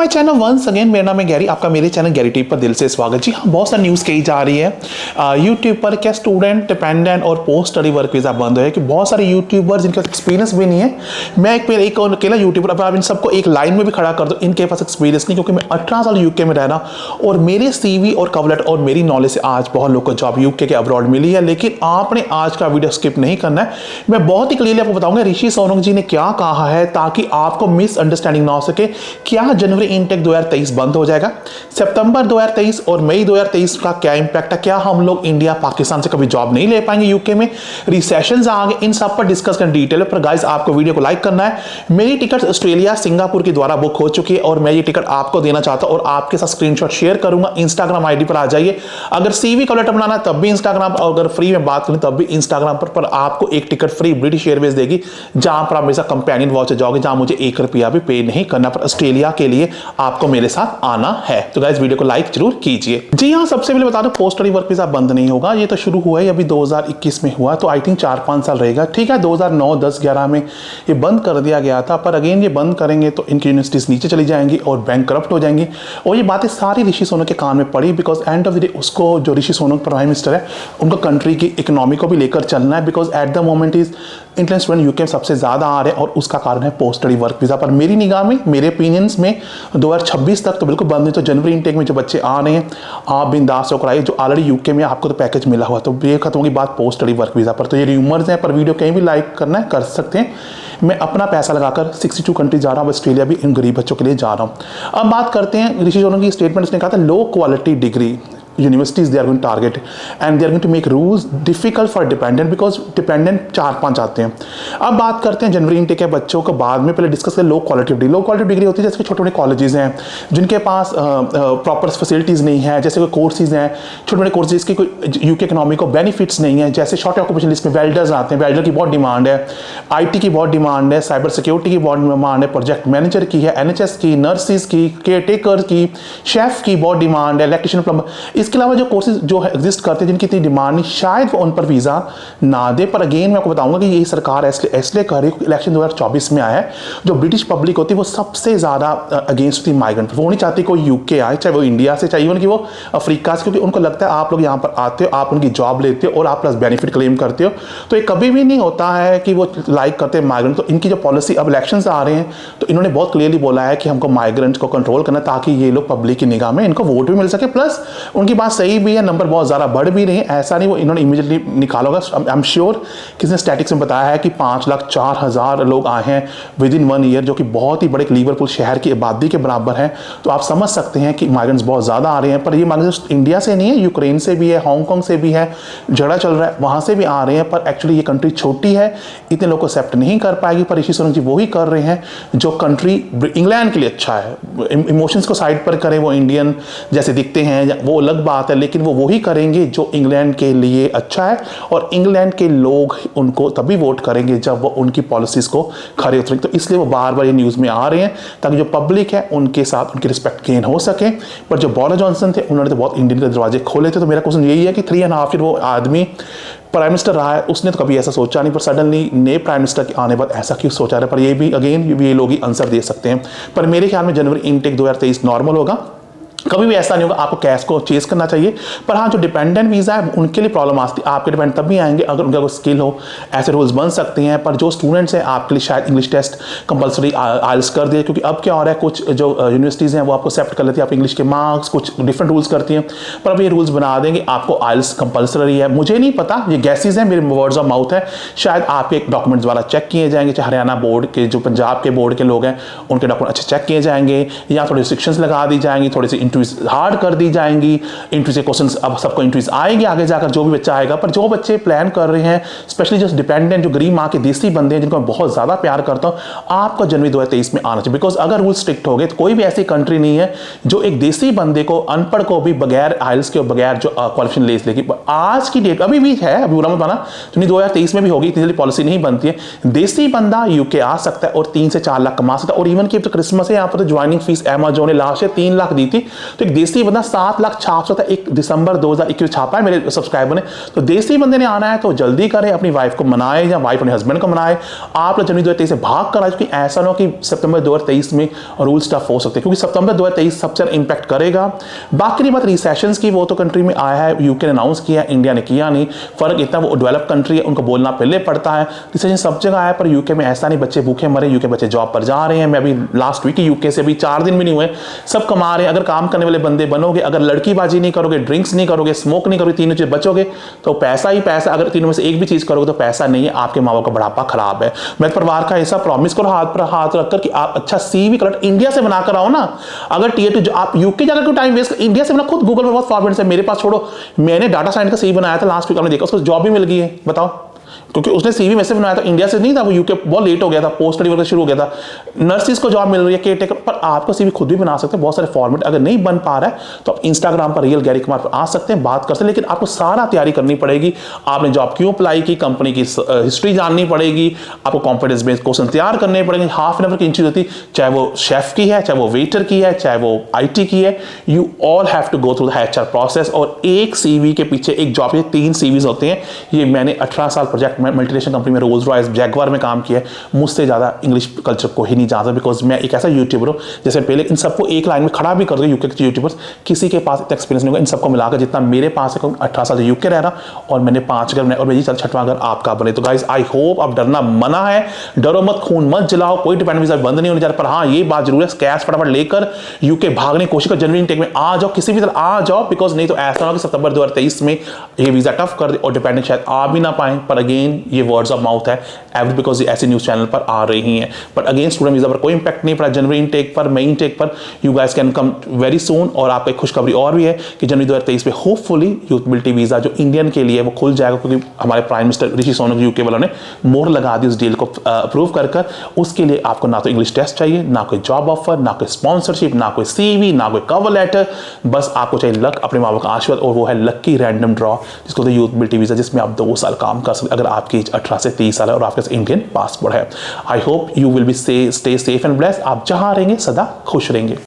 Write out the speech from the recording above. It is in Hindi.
My channel once again. मेरा नाम है गैरी, आपका मेरे चैनल गैरी टिप पर दिल से स्वागत। जी हाँ, बहुत सारी न्यूज़ कही जा रही है यूट्यूब पर क्या स्टूडेंट डिपेंडेंट और पोस्ट स्टडी वर्क वीज़ा बंद है कि बहुत सारे यूट्यूबर्स जिनके पास एक्सपीरियंस भी नहीं है। मैं एक अकेला यूट्यूबर, अब आप इन सबको एक लाइन में भी खड़ा कर दो, इनके पास एक्सपीरियंस नहीं, क्योंकि मैं 18 साल यूके में रह रहा हूँ और मेरे CV और कवर लेटर और मेरी नॉलेज से आज बहुत लोग को जॉब यूके के अब्रॉड मिली है। लेकिन आपने आज का वीडियो स्किप नहीं करना है। मैं बहुत ही क्लियरली आपको बताऊंगा ऋषि सोनक जी ने क्या कहा है, ताकि आपको मिसअंडरस्टैंडिंग ना हो सके। क्या जनवरी इनटेक 2023 बंद हो जाएगा? सितंबर 2023 और मई 2023 का क्या इंपैक्ट है? क्या हम लोग इंडिया पाकिस्तान से कभी जॉब नहीं ले पाएंगे यूके में? रिसेशंस आ गए, इन सब पर डिस्कस करना डिटेल पर। गाइस आपको वीडियो को लाइक करना है। मेरी टिकट ऑस्ट्रेलिया सिंगापुर के द्वारा बुक हो चुकी है और मैं ये टिकट आपको देना चाहता हूं और आपके साथ स्क्रीनशॉट शेयर करूंगा। इंस्टाग्राम आईडी पर आ जाइए। अगर CV कवर लेटर बनाना तब भी इंस्टाग्राम, और अगर फ्री में बात करें तब भी इंस्टाग्राम पर आपको एक टिकट फ्री ब्रिटिश एयरवेज देगी, जहां पर आप मेरे साथ कंपेनियन वाउचर जाओगे, जहां मुझे 1 रुपया भी पे नहीं करना। पर ऑस्ट्रेलिया के लिए आपको मेरे साथ आना है। तो गाइस वीडियो को लाइक जरूर कीजिए। जी हाँ, सबसे पहले बता दो, पोस्ट स्टडी वर्क वीजा बंद नहीं होगा। ये तो शुरू हुआ है अभी 2021 में हुआ, तो आई थिंक 4-5 साल रहेगा। ठीक है, 2009, 10, 11 में ये बंद कर दिया गया था, पर अगेन ये बंद करेंगे तो इनकी यूनिवर्सिटीज नीचे चली जाएंगी और बैंक करप्ट हो जाएंगी। और ये बातें सारी ऋषि सोनक के कान में पड़ी, because end of the day उसको, जो ऋषि सोनक प्राइम मिनिस्टर है, उनको कंट्री की इकोनॉमी को भी लेकर चलना है। Because at the moment is Indian student UK में सबसे ज्यादा आ रहे हैं और उसका कारण है पोस्ट स्टडी वर्क वीजा। पर मेरी निगाह में, मेरे ओपिनियंस में 2026 तक तो बिल्कुल बंद नहीं। तो जनवरी इनटेक में जो बच्चे आ रहे हैं, आप बिंदास होकर आइए। जो ऑलरेडी यूके में आपको तो पैकेज मिला हुआ, तो ये खत्म होगी बात पोस्ट स्टडी वर्क वीजा पर। तो ये र्यूमर्स हैं, पर वीडियो कहीं भी लाइक करना है कर सकते हैं। मैं अपना पैसा लगाकर 62 कंट्री जा रहा हूँ, ऑस्ट्रेलिया भी इन गरीब बच्चों के लिए जा रहा हूँ। अब बात करते हैं ऋषि सोनक की स्टेटमेंट। उसने कहा था low quality degree universities they are going to target and they are going to make rules difficult for dependent because dependent 4-5 आते हैं। अब बात करते हैं जनवरी इनटेक के बच्चों को बाद में, पहले डिस्कस करें low quality degree. Low quality degree होती है जैसे छोटे छोटे कॉलेजेस हैं जिनके पास प्रॉपर फैसिलिटीज़ नहीं है, जैसे कोई कोर्सेज हैं छोटे छोटे कोर्सेज की कोई यूके इकोनॉमी को बेनिफिट्स नहीं है। जैसे शॉर्ट ऑक्यूपेशन लिस्ट में वेल्डर्स आते हैं, वेल्डर की बहुत डिमांड है, IT की बहुत डिमांड है, साइबर सिक्योरिटी की बहुत डिमांड है, प्रोजेक्ट मैनेजर की है, NHS की, नर्सिस की, केयर टेकर की, शेफ की बहुत डिमांड है, इलेक्ट्रिशियन, प्लम्बर। इसके अलावा जो कोर्सेज जो एग्जिस्ट करते हैं जिनकी इतनी डिमांड नहीं, शायद वो उन पर वीज़ा ना दे। पर अगेन मैं आपको बताऊंगा कि ये सरकार इसलिए कर रही है, इलेक्शन 2024 में आया है। जो ब्रिटिश पब्लिक होती है वो सबसे ज़्यादा अगेंस्ट थी माइग्रेंट। वो नहीं चाहती कोई यूके आए, चाहे वो इंडिया से, चाहिए उनकी वो अफ्रीका से, क्योंकि उनको लगता है आप लोग यहाँ पर आते हो, आप उनकी जॉब लेते हो और आप प्लस बेनिफिट क्लेम करते हो। तो ये कभी भी नहीं होता है कि वो लाइक करते हैं माइग्रेंट। तो इनकी जो पॉलिसी, अब इलेक्शन आ रहे हैं तो इन्होंने बहुत क्लियरली बोला है कि हमको माइग्रेंट्स को कंट्रोल करना, ताकि ये लोग पब्लिक की निगाह में इनको वोट भी मिल सके। प्लस उनकी बात सही भी है, नंबर बहुत ज़्यादा बढ़ भी रही है। ऐसा नहीं वो इन्होंने इमीडिएटली निकाला होगा। आई एम श्योर किसी ने स्टैटिक्स में बताया है कि 5,04,000 लोग आए हैं विद इन 1 ईयर, जो कि बहुत ही बड़े लीवरपूल शहर की आबादी के बराबर है। तो आप समझ सकते हैं कि माइग्रेंट्स बहुत ज़्यादा आ रहे हैं। पर ये माइग्रेंट्स इंडिया से नहीं है, यूक्रेन से भी है, हांगकॉन्ग से भी है, झगड़ा चल रहा है वहाँ से भी आ रहे हैं। पर एक्चुअली ये कंट्री छोटी है, इतने लोग को एक्सेप्ट नहीं कर पाएगी। पर ऋषि सोनक जी वही कर रहे हैं जो कंट्री इंग्लैंड के लिए अच्छा है। इमोशंस को साइड पर करें, वो इंडियन जैसे दिखते हैं वो अलग बात है, लेकिन वो वही करेंगे जो इंग्लैंड के लिए अच्छा है। और इंग्लैंड के लोग उनको तभी वोट करेंगे जब वो उनकी पॉलिसीज को खरे उतरेंगे। तो इसलिए वो बार बार ये न्यूज़ में आ रहे हैं, ताकि जो पब्लिक है उनके साथ उनकी रिस्पेक्ट गेन हो सके। पर जो बोरिस जॉनसन थे उन्होंने तो बहुत इंडियन के दरवाजे खोले थे। तो मेरा क्वेश्चन यही है कि 3.5 ईयर वो आदमी प्राइम मिनिस्टर रहा है, उसने तो कभी ऐसा सोचा नहीं, पर सडनली नए प्राइम मिनिस्टर के आने बाद ऐसा क्यों सोचा रहे? पर ये भी अगेन ये लोग ही आंसर दे सकते हैं। पर मेरे ख्याल में जनवरी इनटेक 2023 नॉर्मल होगा। कभी भी ऐसा नहीं होगा, आपको कैश को चेस करना चाहिए। पर हाँ, जो डिपेंडेंट वीज़ा है उनके लिए प्रॉब्लम आती है। आपके डिपेंडेंट तब भी आएंगे अगर उनका कोई स्किल हो, ऐसे रूल्स बन सकते हैं। पर जो स्टूडेंट्स हैं आपके लिए शायद इंग्लिश टेस्ट कंपलसरी आइल्स कर दिए, क्योंकि अब क्या हो रहा है, कुछ जो यूनिवर्सिटीज़ हैं वो आपको एक्सेप्ट कर लेती है, आप इंग्लिश के मार्क्स कुछ डिफरेंट रूल्स करती हैं। पर अब ये रूल्स बना देंगे, आपको आइल्स कंपलसरी है। मुझे नहीं पता, ये गैसेज हैं, मेरे वर्ड्स ऑफ माउथ है। शायद आपके डॉक्यूमेंट्स द्वारा चेक किए जाएंगे, चाहे हरियाणा बोर्ड के, जो पंजाब के बोर्ड के लोग हैं उनके डॉक्यूमेंट अच्छे चेक किए जाएंगे, या थोड़ी रिस्ट्रिक्शंस लगा दी जाएंगी, थोड़ी सी इंटरव्यूज हार्ड कर दी जाएंगी। इंटरव्यू से क्वेश्चंस, अब सबको इंटरव्यूज आएंगे आगे जाकर, जो भी बच्चा आएगा। पर जो बच्चे प्लान कर रहे हैं, स्पेशली जो डिपेंडेंट, जो गरीब माँ के देसी बंदे हैं, जिनको मैं बहुत ज्यादा प्यार करता हूं, आपको जनवरी 2023 में आना चाहिए। बिकॉज अगर रूल स्ट्रिक्ट हो गए तो कोई भी ऐसी कंट्री नहीं है जो एक देसी बंदे को, अनपढ़ को भी बगैर आइल्स के और बगैर जो क्वालिफिकेशन ले लेगी। आज की डेट अभी भी है, अभी बुरा मत माना, 2023 में भी होगी, इतनी जल्दी पॉलिसी नहीं बनती है। देसी बंदा यूके आ सकता है और 3 से 4 लाख कमा सकता है। और इवन की तो क्रिसमस है, यहाँ पर तो ज्वाइनिंग फीस अमेजोन ने लास्ट ईयर 3 लाख दी थी, तो एक देसी बंदा 7 लाख छाप सकता है, 1 दिसंबर 2021 छापा है मेरे सब्सक्राइबर ने। तो देसी बंदे ने आना है तो जल्दी करें, अपनी वाइफ को मनाए या वाइफ अपने हस्बैंड को मनाए। आप लोग जनवरी 2023 से भाग कर आए, क्योंकि ऐसा ना हो कि सितंबर 2023 में रूल स्टफ हो सकते हैं, क्योंकि सितंबर 2023 सबसे ज़्यादा इंपैक्ट करेगा। बाकी की बात रिसेशंस की, वो तो कंट्री में आया है, यूके ने अनाउंस किया, इंडिया ने किया नहीं। फर्क इतना, वो डेवलप कंट्री है, उनको बोलना पहले पड़ता है। रिसेशन सब जगह आया, पर यूके में ऐसा नहीं बच्चे भूखे मरे, यूके बच्चे जॉब पर जा रहे हैं। मैं अभी लास्ट वीक यूके से, अभी 4 दिन भी नहीं हुए, सब कमा रहे हैं। अगर काम करने वाले बंदे बनोगे, अगर लड़कीबाजी नहीं करोगे, ड्रिंक्स नहीं करोगे, स्मोक नहीं करोगे, तीनों चीज बचोगे तो पैसा ही पैसा। अगर तीनों में से एक भी चीज करोगे तो पैसा नहीं है, आपके माँ बाप का बढ़ापा खराब है। मैं परिवार का ऐसा प्रॉमिस करो हाथ पर हाथ रखकर कि आप अच्छा सीवी कलर इंडिया से बनाकर आओ ना। अगर टीयर 2 आप यूके जाकर क्यों टाइम वेस्ट, इंडिया से बना। खुद गूगल पर बहुत फॉरवर्ड है, मेरे पास छोड़ो, मैंने डाटा साइंस का सीवी बनाया था लास्ट वीक, आपने देखा, उसको जॉब भी मिल गई है। बताओ, क्योंकि उसने सीवी में से बनाया था, इंडिया से नहीं था, वो यूके बहुत लेट हो गया था, पोस्ट स्टडी वर्क शुरू हो गया था। नर्सिस को जॉब मिल रही है, केयरटेकर, पर आपको सीवी खुद भी बना सकते हैं। बहुत सारे फॉर्मेट अगर नहीं बन पा रहा है तो आप इंस्टाग्राम पर रियल गैरी कुमार पर आ सकते हैं, बात कर सकते हैं। लेकिन आपको सारा तैयारी करनी पड़ेगी। आपने जॉब क्यों अप्लाई की, कंपनी की हिस्ट्री जाननी पड़ेगी, आपको कॉन्फिडेंस बेस्ड क्वेश्चन तैयार करने पड़ेंगे। हाफ एन आवर की इंटरव्यू होती है, चाहे वो शेफ की है, चाहे वो वेटर की है, चाहे वो IT की है। You all have to go through the HR process. और एक CV के पीछे एक जॉब के 3 CVs होते हैं। ये मैंने 18 साल प्रोजेक्ट में मल्टीनेशनल कंपनी में रोल्स रॉयस जैगवार में काम किया है, मुझसे ज़्यादा इंग्लिश कल्चर को ही नहीं जानता, बिकॉज मैं एक ऐसा यूट्यूबर हूँ जैसे पहले इन सबको एक लाइन में खड़ा भी कर दो। यूके के यूट्यूबर्स किसी के पास इतना एक्सपीरियंस नहीं होगा इन सबको मिलाकर जितना मेरे पास है। 18 साल यूके रह रहा और मैंने 5 घर बनाए, और मेरी 6वां घर आपका बने। तो गाइस आई होप, अब डरना मना है, डरो मत, खून मत जलाओ, कोई डिपेंडेंट वीजा बंद नहीं होने जा रहा। पर हाँ, ये बात जरूर है, कैश फटाफट लेकर यूके भागने की कोशिश कर, जनवरी इनटेक में आ जाओ, किसी भी तरह आ जाओ, बिकॉज नहीं तो ऐसा हो कि सितंबर 2023 में ये वीजा टफ कर दे और डिपेंडेंट शायद आ भी ना पाए। पर अगेन ये वर्ड्स ऑफ माउथ है, एवरी बिकॉज ये ऐसे न्यूज चैनल पर आ रही हैं। बट अगेन स्टूडेंट वीजा पर कोई इंपैक्ट नहीं पड़ा, जनवरी इनटेक पर, मई इनटेक पर। You guys can come very soon. और आपको एक खुशखबरी और भी है कि जनवरी 2023 में होपफुली यूथ मोबिलिटी वीजा जो इंडियन के लिए वो खुल जाएगा, क्योंकि हमारे prime minister Rishi Sunak UK वालों ने मोहर लगा दी उस डील को अप्रूव कर। उसके लिए आपको ना तो इंग्लिश टेस्ट चाहिए, ना कोई जॉब ऑफर, ना कोई स्पॉन्सरशिप, ना कोई CV, ना कोई कवर लेटर, बस आपको चाहिए लक, अपने माँ बाप का आशीर्वाद, और वो है लकी रैंडम ड्रॉ, जिसको यूथ मोबिलिटी वीजा, जिसमें आप 2 साल काम कर सकते अगर आपकी एज 18 से 30 साल है और आपके इंडियन पासपोर्ट है। I hope you will be stay safe and blessed. आप जहां रहेंगे सदा खुश रहेंगे।